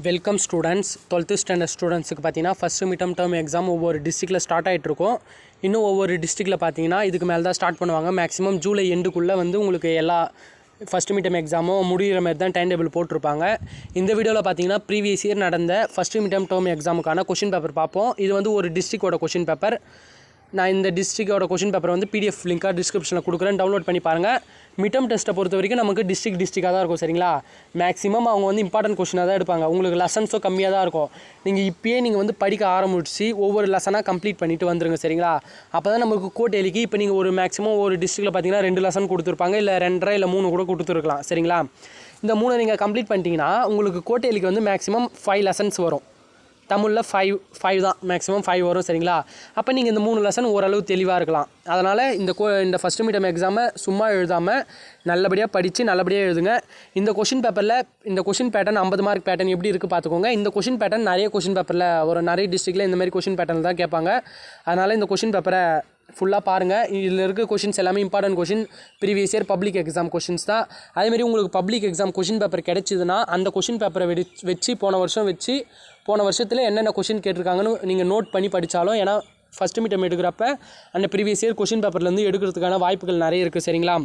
Welcome students 12th standard ஸ்டூடெண்ட்ஸுக்கு பார்த்தீங்கன்னா first mid term exam ஒவ்வொரு டிஸ்ட்ரிக்டில் ஸ்டார்ட் ஆகிட்ருக்கும். இன்னும் ஒவ்வொரு டிஸ்ட்ரிக்டில் பார்த்தீங்கன்னா இதுக்கு மேலே தான் ஸ்டார்ட் பண்ணுவாங்க. மேக்ஸிமம் ஜூலை எண்டுக்குள்ளே வந்து உங்களுக்கு எல்லா ஃபஸ்ட்டு மிட் டேர்ம் எக்ஸாமும் முடிகிற மாதிரி தான் டைம் டேபிள் போட்டிருப்பாங்க. இந்த வீடியோவில் பார்த்தீங்கன்னா ப்ரீவியஸ் இயர் நடந்த ஃபஸ்ட்டு மிட் டேர்ம் எக்ஸாமுக்கான கொஷின் பேப்பர் பார்ப்போம். இது வந்து ஒரு டிஸ்ட்ரிக்டோட கொஷின் பேப்பர். நான் இந்த டிஸ்ட்ரிக்டோட கொஷின் பேப்பர் வந்து PDF லிங்காக டிஸ்கிரிப்ஷனில் கொடுக்குறேன், டவுன்லோட் பண்ணி பாருங்கள். மிட் டேர்ம் டெஸ்ட்டை பொறுத்த வரைக்கும் நமக்கு டிஸ்ட்ரிக்டாக தான் இருக்கும். சரிங்களா, மேக்ஸிமம் அவங்க வந்து இம்பார்ட்டன்ட் கொஷினாக தான் எடுப்பாங்க. உங்களுக்கு லெசன்ஸும் கம்மியாக தான் இருக்கும். நீங்கள் வந்து படிக்க ஆரம்பிச்சு ஒவ்வொரு லெசனாக கம்ப்ளீட் பண்ணிவிட்டு வந்துருங்க. சரிங்களா, அப்போ தான் நமக்கு கோட் எழுக்கி இப்போ நீங்கள் ஒரு மேக்ஸிமம் ஒரு டிஸ்ட்ரிக்டில் பார்த்தீங்கன்னா 2 லெசன் கொடுத்துருப்பாங்க, இல்லை 2.5 இல்லை 3 கூட கொடுத்துருக்கலாம். சரிங்களா, இந்த 3 நீங்கள் கம்ப்ளீட் பண்ணிட்டீங்கன்னா உங்களுக்கு கோட் எழுக்கி வந்து மேக்ஸிமம் 5 லெசன்ஸ் வரும். தமிழில் 5 தான் மேக்ஸிமம் 5 வரும். சரிங்களா, அப்போ நீங்கள் இந்த 3 லெசன் ஓரளவு தெளிவாக இருக்கலாம். அதனால் இந்த ஃபஸ்ட்டு மிட் டேர்ம் எக்ஸாமை சும்மா எழுதாமல் நல்லபடியாக படித்து நல்லபடியாக எழுதுங்க. இந்த கொஷின் பேப்பரில் இந்த கொஷின் பேட்டர்ன் 50 மார்க் பேட்டர்ன் எப்படி இருக்குது பார்த்துக்கோங்க. இந்த கொஷின் பேட்டர்ன் நிறைய கொஷின் பேப்பரில் நிறைய டிஸ்ட்ரிக்டில் இந்த மாதிரி கொஷின் பேட்டர்ன் தான் கேட்பாங்க. அதனால் இந்த கொஷின் பேப்பரை ஃபுல்லாக பாருங்கள். இதில் இருக்க கொஷின்ஸ் எல்லாமே important question, previous year public exam questions தான். அதேமாதிரி உங்களுக்கு பப்ளிக் எக்ஸாம் கொஷின் பேப்பர் கிடச்சிதுன்னா அந்த கொஷின் பேப்பரை வச்சு போன வருஷத்தில் என்னென்ன கொஷின் கேட்டிருக்காங்கன்னு நீங்கள் நோட் பண்ணி படித்தாலும், ஏன்னா ஃபஸ்ட்டு மிட் டேர்ம் எடுக்கிறப்ப அந்த ப்ரீவியஸ் இயர் கொஷின் பேப்பர்லேருந்து எடுக்கிறதுக்கான வாய்ப்புகள் நிறைய இருக்குது. சரிங்களா,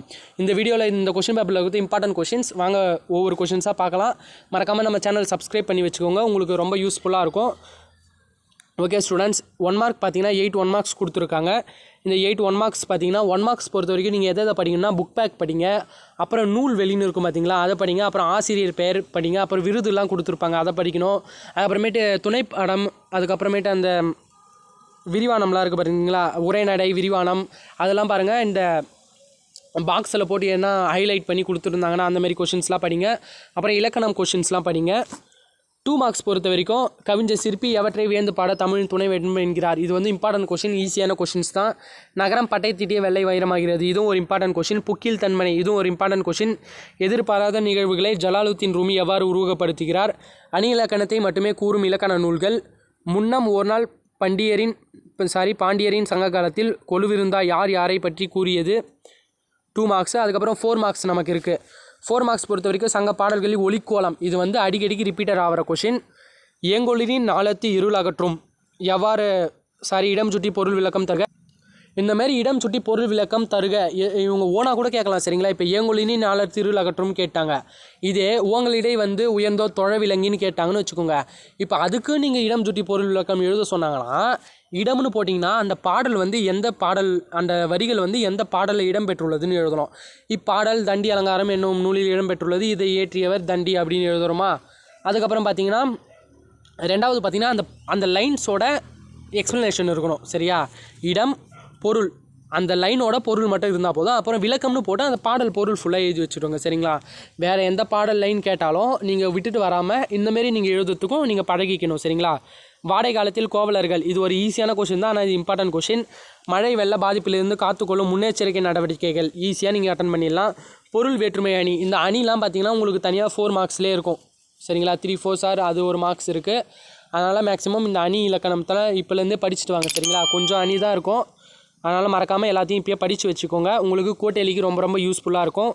இந்த வீடியோவில் இந்த கொஷின் பேப்பரில் இருக்கிறது இம்பார்ட்டன்ட் கொஷின்ஸ். வாங்க ஒவ்வொரு கொஷின்ஸாக பார்க்கலாம். மறக்காமல் நம்ம சேனல் சப்ஸ்கிரைப் பண்ணி வச்சுக்கோங்க, உங்களுக்கு ரொம்ப யூஸ்ஃபுல்லாக இருக்கும். ஓகே ஸ்டூடெண்ட்ஸ், 1 மார்க் பார்த்தீங்கன்னா 8 1 மார்க்ஸ் கொடுத்துருக்காங்க. இந்த 8 1 மார்க்ஸ் பார்த்தீங்கன்னா 1 மார்க்ஸ் பொறுத்த வரைக்கும் நீங்கள் எதை படிங்கன்னா புக் பேக் படிங்க, அப்புறம் நூல் வெளின்னு இருக்கும் பார்த்தீங்களா அதை படிங்க, அப்புறம் ஆசிரியர் பெயர் படிங்க, அப்புறம் விருதுலாம் கொடுத்துருப்பாங்க அதை படிக்கணும். அதுக்கப்புறமேட்டு துணைப்படம், அதுக்கப்புறமேட்டு அந்த விரிவானம்லாம் இருக்குது பார்த்தீங்களா, உரைநடை விரிவானம், அதெல்லாம் பாருங்கள். இந்த பாக்ஸில் போட்டு என்ன ஹைலைட் பண்ணி கொடுத்துருந்தாங்கன்னா அந்தமாரி கொஷின்ஸ்லாம் படிங்க. அப்புறம் இலக்கணம் கொஷின்ஸ்லாம் படிங்க. 2 மார்க்ஸ் பொறுத்த வரைக்கும் கவிஞர் சிற்பி எவற்றை வியந்து பாட தமிழின் துணை வேண்டும் என்கிறார். இது வந்து இம்பார்ட்டன்ட் கொஷின், ஈஸியான கொஷின்ஸ் தான். நகரம் பட்டை தீட்டிய வெள்ளை வைரமாகிறது, இதுவும் ஒரு இம்பார்ட்டன்ட் கொஷின். புக்கில் தன்மனை, இதுவும் ஒரு இம்பார்ட்டன்ட் கொஷின். எதிர்பாராத நிகழ்வுகளை ஜலாலுத்தீன் ரூமி எவ்வாறு உருவகப்படுத்துகிறார். அணி இலக்கணத்தை மட்டுமே கூறும் இலக்கண நூல்கள். முன்னம் ஒரு நாள் பாண்டியரின் சங்க காலத்தில் கொலுவிருந்தா யார் யாரை பற்றி கூறியது. 2 மார்க்ஸ். அதுக்கப்புறம் 4 மார்க்ஸ் நமக்கு இருக்குது. 4 மார்க்ஸ் பொறுத்த வரைக்கும் சங்க பாடல்களில் ஒலிக்கோலம், இது வந்து அடிக்கடிக்கு ரிப்பீட்டர் ஆகிற கொஷின். ஏங்கொழினின் நாளத்து இருள் அகற்றும் எவ்வாறு இடம் சுட்டி பொருள் விளக்கம் தருக. இந்த மாதிரி இடம் சுட்டி பொருள் விளக்கம் தருக இவங்க ஓனாக கூட கேட்கலாம். சரிங்களா, இப்போ ஏங்கொழினின் நாளத்து இருள் அகற்றும் கேட்டாங்க, இதே ஓங்களிடை வந்து உயர்ந்தோ தொழ விலங்கின்னு கேட்டாங்கன்னு வச்சுக்கோங்க. இப்போ அதுக்கு நீங்கள் இடம் சுட்டி பொருள் விளக்கம் எழுத சொன்னாங்கன்னா இடம்னு போட்டிங்கன்னா அந்த பாடல் வந்து எந்த பாடல், அந்த வரிகள் வந்து எந்த பாடலில் இடம்பெற்றுள்ளதுன்னு எழுதணும். இப்பாடல் தண்டி அலங்காரம் என்னும் நூலில் இடம்பெற்றுள்ளது, இதை இயற்றியவர் தண்டி அப்படின்னு எழுதுகிறோமா. அதுக்கப்புறம் பார்த்தீங்கன்னா ரெண்டாவது பார்த்தீங்கன்னா அந்த லைன்ஸோட எக்ஸ்ப்ளனேஷன் இருக்கணும். சரியா, இடம் பொருள் அந்த லைனோட பொருள் மட்டும் இருந்தால் போதும். அப்புறம் விளக்கம்னு போட்டு அந்த பாடல் பொருள் ஃபுல்லாக எழுதி வச்சுருவாங்க. சரிங்களா, வேறு எந்த பாடல் லைன் கேட்டாலும் நீங்கள் விட்டுட்டு வராமல் இந்தமாரி நீங்கள் எழுதுறதுக்கும் நீங்கள் பழகிக்கணும். சரிங்களா, வாடகை காலத்தில் கோவலர்கள், இது ஒரு ஈஸியான கொஷின் தான், ஆனால் இது இம்பார்ட்டன்ட் கொஷின். மழை வெள்ள பாதிப்பிலிருந்து காத்துக்கொள்ளும் முன்னெச்சரிக்கை நடவடிக்கைகள், ஈஸியாக நீங்கள் அட்டன் பண்ணிடலாம். பொருள் வேற்றுமை அணி, இந்த அணிலாம் பார்த்தீங்கன்னா உங்களுக்கு தனியாக 4 மார்க்ஸ்லேயே இருக்கும். சரிங்களா, 3 4 அது ஒரு மார்க்ஸ் இருக்குது. அதனால் மேக்ஸிமம் இந்த அணி இலக்கணத்தில் இப்போலேருந்தே படிச்சுட்டு வாங்க. சரிங்களா, கொஞ்சம் அணி தான் இருக்கும், அதனால் மறக்காமல் எல்லாத்தையும் இப்போயே படித்து வச்சுக்கோங்க. உங்களுக்கு கோட்டைலிக்கு ரொம்ப ரொம்ப யூஸ்ஃபுல்லாக இருக்கும்.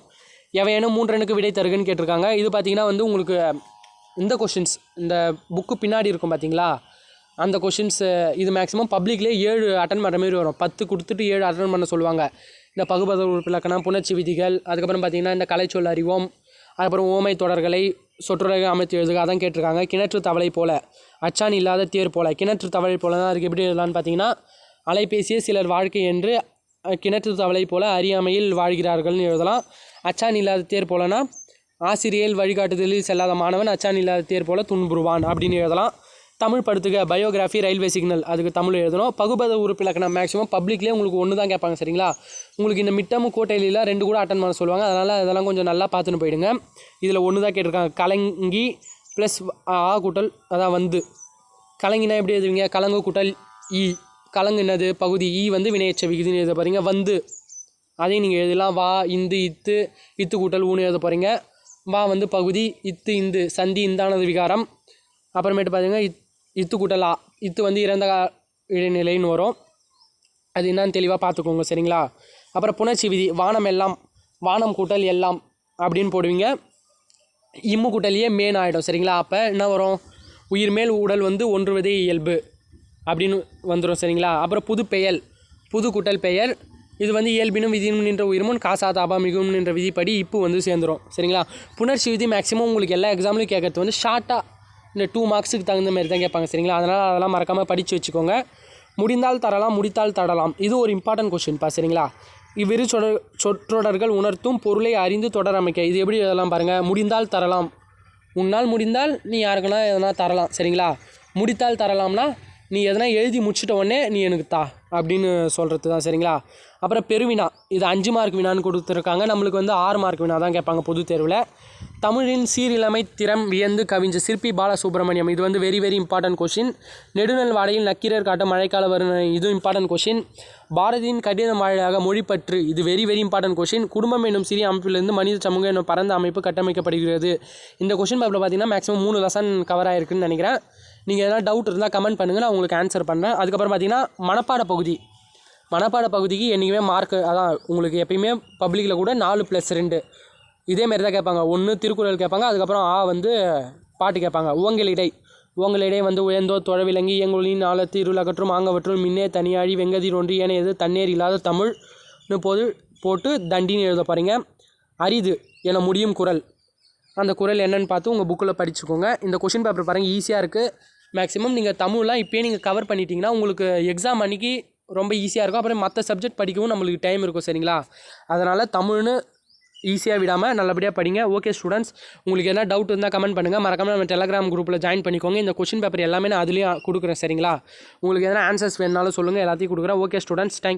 எவையேனும் 3 ரனுக்கு விடை தருகன்னு கேட்டிருக்காங்க. இது பார்த்திங்கன்னா வந்து உங்களுக்கு இந்த கொஷின்ஸ் இந்த புக்கு பின்னாடி இருக்கும் பார்த்தீங்களா, அந்த கொஷின்ஸ் இது மேக்ஸிமம் பப்ளிக்லேயே 7 அட்டன் பண்ணுற மாதிரி வரும். 10 கொடுத்துட்டு 7 அட்டன் பண்ண சொல்லுவாங்க. இந்த பகுபத உறுப்பு இலக்கணம், புணர்ச்சி விதிகள், அதுக்கப்புறம் பார்த்திங்கன்னா இந்த கலைச்சொல் அறிவோம், அதுக்கப்புறம் ஓமை தொடர்களை சொற்றொடர்கள் அமைத்து எழுதுக அதான் கேட்டிருக்காங்க. கிணற்று தவளை போல, அச்சான் இல்லாத தேர் போல, கிணற்று தவளை போல தான் அதுக்கு எப்படி எழுதலான்னு பார்த்தீங்கன்னா, அலைபேசியே சிலர் வாழ்க்கை என்று கிணற்று தவளை போல அறியாமையில் வாழ்கிறார்கள்னு எழுதலாம். அச்சான் இல்லாத தேர் போலனா ஆசிரியர் வழிகாட்டுதலில் செல்லாத மாணவன் அச்சான் இல்லாத தேர் போல துன்புறுவான் அப்படின்னு எழுதலாம். தமிழ் படுத்துக பயோகிராஃபி ரயில்வே சிக்னல், அதுக்கு தமிழ் எழுதணும். பகுபத உறுப்பு இலக்கணம் மேக்ஸிமம் பப்ளிக்லேயே உங்களுக்கு 1 தான் கேட்பாங்க. சரிங்களா, உங்களுக்கு இந்த மிட்டமும் கோட்டையில 2 கூட அட்டன் பண்ண சொல்லுவாங்க. அதனால் அதெல்லாம் கொஞ்சம் நல்லா பார்த்துன்னு போயிடுங்க. இதில் 1 தான் கேட்டிருக்காங்க. கலங்கி ப்ளஸ் கூட்டல் அதான் வந்து கலங்கினா எப்படி எழுதுவீங்க, கலங்கு கூட்டல் இ, கலங்கு என்னது பகுதி, இ வந்து வினையச்ச விகுதின்னு எழுத போகிறீங்க. வந்து அதையும் நீங்கள் எழுதலாம். வா இந்து இத்து கூட்டல் ஊன்னு எழுத போகிறீங்க. வா வந்து பகுதி, இத்து இந்து சந்தி இந்தானது விகாரம். அப்புறமேட்டு பார்த்தீங்கன்னா இத்து கூட்டல் ஆ, இத்து வந்து இறந்த இடைநிலைன்னு வரும். அது என்னன்னு தெளிவாக பார்த்துக்கோங்க. சரிங்களா, அப்புறம் புணர்ச்சி விதி, வானம் எல்லாம், வானம் கூட்டல் எல்லாம் அப்படின்னு போடுவீங்க. இம்மு கூட்டலியே மேன் ஆகிடும். சரிங்களா, அப்போ என்ன வரும், உயிர்மேல் உடல் வந்து ஒன்றுவதே இயல்பு அப்படின்னு வந்துடும் சரிங்களா. அப்புறம் புது பெயல், புது குட்டல் பெயர், இது வந்து இயல்பினும் விதியும் நின்ற உயிர்முன் காசா தாபா மிகவும் நின்ற விதிப்படி இப்போ வந்து சேர்ந்துடும் சரிங்களா. புணர்ச்சி விதி மேக்ஸிமம் உங்களுக்கு எல்லா எக்ஸாம்லையும் கேட்கறது வந்து ஷார்ட்டாக இந்த 2 மார்க்ஸுக்கு தகுந்த மாதிரி தான் கேட்பாங்க சரிங்களா. அதனால் அதெல்லாம் மறக்காமல் படித்து வச்சுக்கோங்க. முடிந்தால் தரலாம், முடித்தால் தடலாம், இது ஒரு இம்பார்ட்டன்ட் கொஸ்டின்ப்பா சரிங்களா. இவ்விரு சொற்றொடர்கள் உணர்த்தும் பொருளை அறிந்து தொடர் அமைக்க, இது எப்படி இதெல்லாம் பாருங்கள். முடிந்தால் தரலாம், உன்னால் முடிந்தால் நீ யாருக்குன்னா எதனா தரலாம் சரிங்களா. முடித்தால் தரலாம்னா நீ எதனா எழுதி முடிச்சிட்ட உடனே நீ எனக்கு தா அப்படின்னு சொல்கிறது தான் சரிங்களா. அப்புறம் பெருவினா, இது 5 மார்க் வினான்னு கொடுத்துருக்காங்க. நம்மளுக்கு வந்து 6 மார்க் வினா தான் கேட்பாங்க பொது தேர்வில். தமிழின் சீரிழமை திறம் வியந்து கவிஞ்ச சிற்பி பாலசுப்ரமணியம், இது வந்து வெரி வெரி இம்பார்ட்டன்ட் கொஷின். நெடுநல் வாடையில் நக்கீரர் காட்ட மழைக்கால வருணை, இதுவும் இம்பார்ட்டன்ட் கொஷின். பாரதியின் கடிதம் வாயிலாக மொழிப்பற்று, இது வெரி வெரி இம்பார்ட்டன்ட் கொஷின். குடும்பம் என்னும் சிறிய அமைப்பிலிருந்து மனித சமூகம் என்னும் பரந்த அமைப்பு கட்டமைக்கப்படுகிறது. இந்த கொஷின் பேப்பரில் பார்த்தீங்கன்னா மேக்ஸிமம் 3 லெசன் கவர் ஆகிருக்குன்னு நினைக்கிறேன். நீங்கள் எதனா டவுட் இருந்தால் கமெண்ட் பண்ணுங்கள், நான் உங்களுக்கு ஆன்சர் பண்ணுறேன். அதுக்கப்புறம் பார்த்தீங்கன்னா மனப்பாட பகுதிக்கு என்றைக்குமே மார்க்கு அதான் உங்களுக்கு எப்பயுமே பப்ளிக்கில் கூட 4+2 இதேமாரி தான் கேட்பாங்க. 1 திருக்குறள் கேட்பாங்க, அதுக்கப்புறம் வந்து பாட்டு கேட்பாங்க. உவங்களிடை வந்து உயர்ந்தோ தொழவிலங்கி இயங்குலின் ஆழத்து இருள் அகற்றும் ஆங்கவற்றுள் மின்னே தனியாழி வெங்கதிர் ஒன்று ஏனையது தண்ணீர் இல்லாத தமிழ்னு போட்டு தண்டின்னு எழுத பாருங்க. அரிது என முடியும் குறள், அந்த குறள் என்னென்னு பார்த்து உங்கள் புக்கில் படிச்சுக்கோங்க. இந்த கொஷின் பேப்பர் பாருங்கள், ஈஸியாக இருக்குது. மேக்ஸிமம் நீங்கள் தமிழ்லாம் இப்போயே நீங்கள் கவர் பண்ணிட்டீங்கன்னா உங்களுக்கு எக்ஸாம் அன்றைக்கி ரொம்ப ஈஸியாக இருக்கும். அப்புறம் மற்ற சப்ஜெக்ட் படிக்கவும் நம்மளுக்கு டைம் இருக்கும் சரிங்களா. அதனால் தமிழ்னு ஈஸியாக விடாமல் நல்லபடியாக படிங்க. ஓகே ஸ்டூடெண்ட்ஸ், உங்களுக்கு என்ன டவுட் இருந்தால் கமெண்ட் பண்ணுங்கள். மறக்காமல் நம்ம டெலகிராம் குரூப்பில் ஜாயின் பண்ணிக்கோங்க. இந்த கொஷின் பேப்பர் எல்லாமே நான் அதுலேயும் கொடுக்குறேன் சரிங்களா. உங்களுக்கு எதனா ஆன்சர்ஸ் வேணுனாலும் சொல்லுங்கள், எல்லாத்தையும் கொடுக்குறேன். Okay students, thank you.